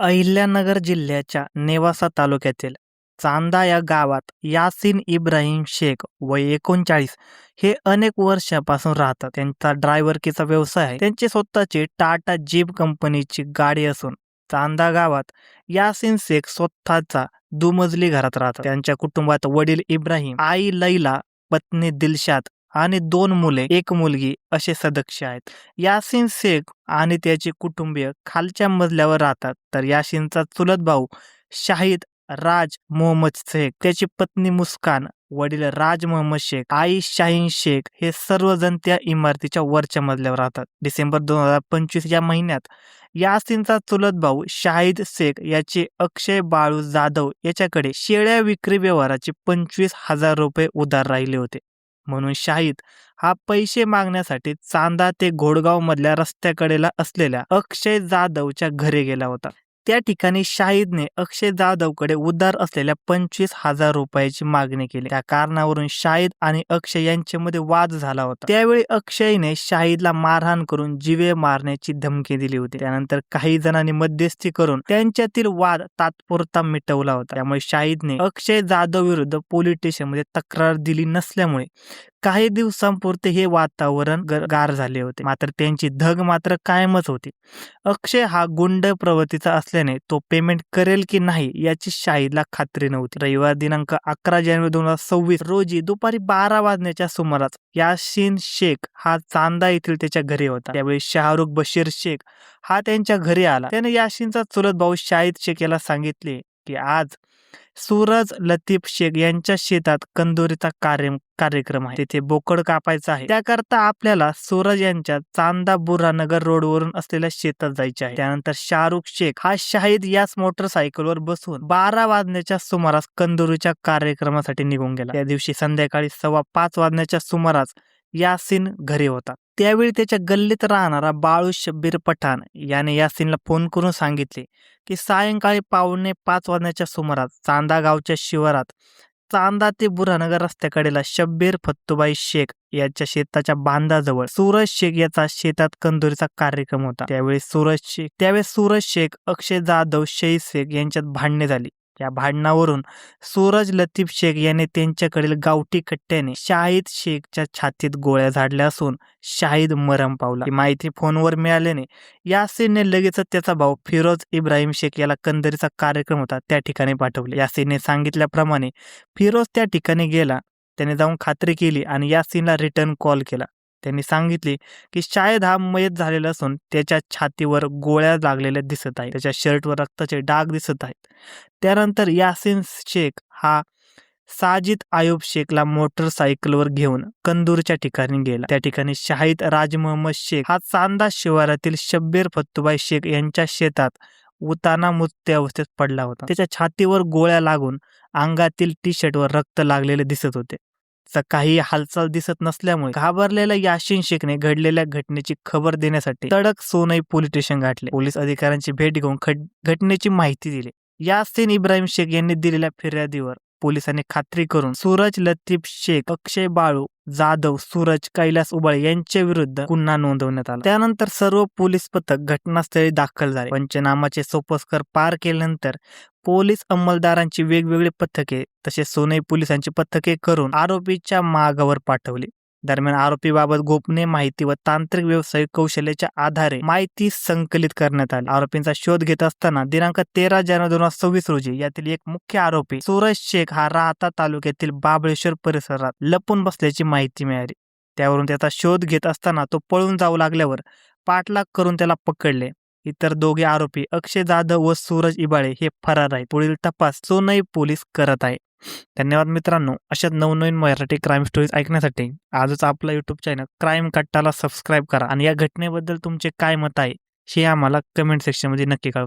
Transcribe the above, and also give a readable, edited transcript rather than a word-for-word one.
अहिल्यानगर जिल्ह्याच्या नेवासा तालुक्यातील चांदा या गावात यासीन इब्राहिम शेख वय 39 हे अनेक वर्षापासून राहतात. त्यांचा ड्रायव्हरकीचा व्यवसाय आहे. त्यांची स्वतःची टाटा जीप कंपनीची गाडी असून चांदा गावात यासीन शेख स्वतःचा दुमजली घरात राहतात. त्यांच्या कुटुंबात वडील इब्राहिम, आई लैला, पत्नी दिलशाद आणि 2 मुले, 1 मुलगी असे सदस्य आहेत. यासीन शेख आणि त्याचे कुटुंबीय खालच्या मजल्यावर राहतात. तर यासीनचा चुलत भाऊ शाहिद राज मोहम्मद शेख, त्याची पत्नी मुस्कान, वडील राज मोहम्मद शेख, आई शाहीन शेख हे सर्वजण त्या इमारतीच्या वरच्या मजल्यावर राहतात. डिसेंबर 2025 या महिन्यात यासीनचा चुलत भाऊ शाहिद शेख याचे अक्षय बाळू जाधव याच्याकडे शेळ्या विक्री व्यवहाराचे 25,000 रुपये उधार राहिले होते. म्हणून शाहिद हा पैसे मागण्यासाठी चांदा ते घोडगाव मधल्या रस्त्याकडेला असलेल्या अक्षय जाधवच्या घरी गेला होता. त्या ठिकाणी शाहिदने अक्षय जाधवकडे उधार असलेल्या 25,000 रुपयाची मागणी केली. त्या कारणावरून शाहिद आणि अक्षय यांच्यामध्ये वाद झाला होता. त्यावेळी अक्षयने शाहिदला मारहाण करून जीवे मारण्याची धमकी दिली होती. त्यानंतर काही जणांनी मध्यस्थी करून त्यांच्यातील वाद तात्पुरता मिटवला होता. त्यामुळे शाहिदने अक्षय जाधव विरुद्ध पोलीस स्टेशनमध्ये तक्रार दिली नसल्यामुळे काही दिवसांपुरते हे वातावरण गार झाले होते. मात्र त्यांची धग मात्र कायमच होती. अक्षय हा गुंड प्रवृत्तीचा असल्याने तो पेमेंट करेल की नाही याची शाहिदला खात्री नव्हती. रविवार दिनांक 11 जानेवारी 2026 रोजी दुपारी 12 वाजण्याच्या सुमारास यासीन शेख हा चांदा येथील त्याच्या घरी होता. त्यावेळी शाहरुख बशीर शेख हा त्यांच्या घरी आला. त्याने यासीनचा चुलत भाऊ शाहिद शेख याला सांगितले की आज सूरज लतीफ शेख यांच्या शेतात कंदोरीचा कार्यक्रम आहे, तिथे बोकड कापायचा आहे. त्याकरता आपल्याला सूरज यांच्या चांदा बुरानगर रोडवरून असलेल्या शेतात जायचे आहे. त्यानंतर शाहरुख शेख हा शाहिद याच मोटरसायकलवर बसून 12 वाजण्याच्या सुमारास कंदोरीच्या कार्यक्रमासाठी निघून गेला. त्या दिवशी संध्याकाळी 5:15 वाजण्याच्या सुमारास यासीन घरी होता. त्यावेळी त्याच्या गल्लीत राहणारा बाळू शब्बीर पठाण याने यासीनला फोन करून सांगितले की सायंकाळी 4:45 वाजण्याच्या सुमारास चांदा गावच्या शिवारात चांदा ते बुरानगर रस्त्याकडेला शब्बीर फत्तुबाई शेख याच्या शेताच्या बांधाजवळ सूरज शेख याचा शेतात कंदोरीचा कार्यक्रम होता. त्यावेळेस सूरज शेख, अक्षय जाधव, शहीद शेख यांच्यात भांडणे झाली. या भांडणावरून सूरज लतीफ शेख याने त्यांच्याकडील गावठी कट्ट्याने शाहिद शेखच्या छातीत गोळ्या झाडल्या असून शाहिद मरण पावला. ही माहिती फोनवर मिळाल्याने यासीनने लगेचच त्याचा भाऊ फिरोज इब्राहिम शेख याला कंदोरीचा कार्यक्रम होता त्या ठिकाणी पाठवले. यासीनने सांगितल्याप्रमाणे फिरोज त्या ठिकाणी गेला. त्याने जाऊन खात्री केली आणि यासीनला रिटर्न कॉल केला. त्यांनी सांगितले की शाहिद हा मयत झालेला असून त्याच्या छातीवर गोळ्या लागलेल्या दिसत आहेत. त्याच्या शर्टवर रक्ताचे डाग दिसत आहेत. त्यानंतर यासीन शेख हा साजिद आयुब शेखला मोटरसायकलवर घेऊन कंदूरच्या ठिकाणी गेला. त्या ठिकाणी शाहिद राज मोहम्मद शेख हा चांदा शिवारातील शब्बीर फत्तुबाई शेख यांच्या शेतात उताना मृत्यू अवस्थेत पडला होता. त्याच्या छातीवर गोळ्या लागून अंगातील टी शर्टवर रक्त लागलेले दिसत होते. काही हालचाल दिसत नसल्यामुळे घाबरलेल्या यासीन शेखने घडलेल्या घटनेची खबर देण्यासाठी तडक सोनई पोलीस स्टेशन गाठले. पोलीस अधिकाऱ्यांची भेट घेऊन घटनेची माहिती दिली. यासीन इब्राहिम शेख यांनी दिलेल्या फिर्यादीवर पोलिसांनी खात्री करून सूरज लतीफ शेख, अक्षय बाळू जाधव, सूरज कैलास उबाळे यांच्या विरुद्ध गुन्हा नोंदवण्यात आला. त्यानंतर सर्व पोलीस पथक घटनास्थळी दाखल झाले. पंचनामाचे सोपस्कर पार केल्यानंतर पोलीस अंमलदारांची वेगवेगळी पथके तसेच सोनई पोलिसांची पथके करून आरोपीच्या मागावर पाठवली. दरम्यान आरोपीबाबत गोपनीय माहिती व तांत्रिक व्यावसायिक कौशल्याच्या आधारे माहिती संकलित करण्यात आली. आरोपींचा शोध घेत असताना दिनांक 13 जानेवारी 2026 रोजी यातील एक मुख्य आरोपी सूरज शेख हा राहता तालुक्यातील बाबळेश्वर परिसरात लपून बसल्याची माहिती मिळाली. त्यावरून त्याचा शोध घेत असताना तो पळून जाऊ लागल्यावर पाठलाग करून त्याला पकडले. इतर दोघे आरोपी अक्षय जाधव व सूरज इबाळे हे फरार आहेत. पुढील तपास सोनई पोलीस करत आहे. धन्यवाद मित्रांनो. अशाच नवनवीन मराठी क्राईम स्टोरीज ऐकण्यासाठी आजच आपला युट्यूब चॅनल क्राईम कट्टाला सबस्क्राईब करा आणि या घटनेबद्दल तुमचे काय मत आहे हे आम्हाला कमेंट सेक्शनमध्ये नक्की कळवा.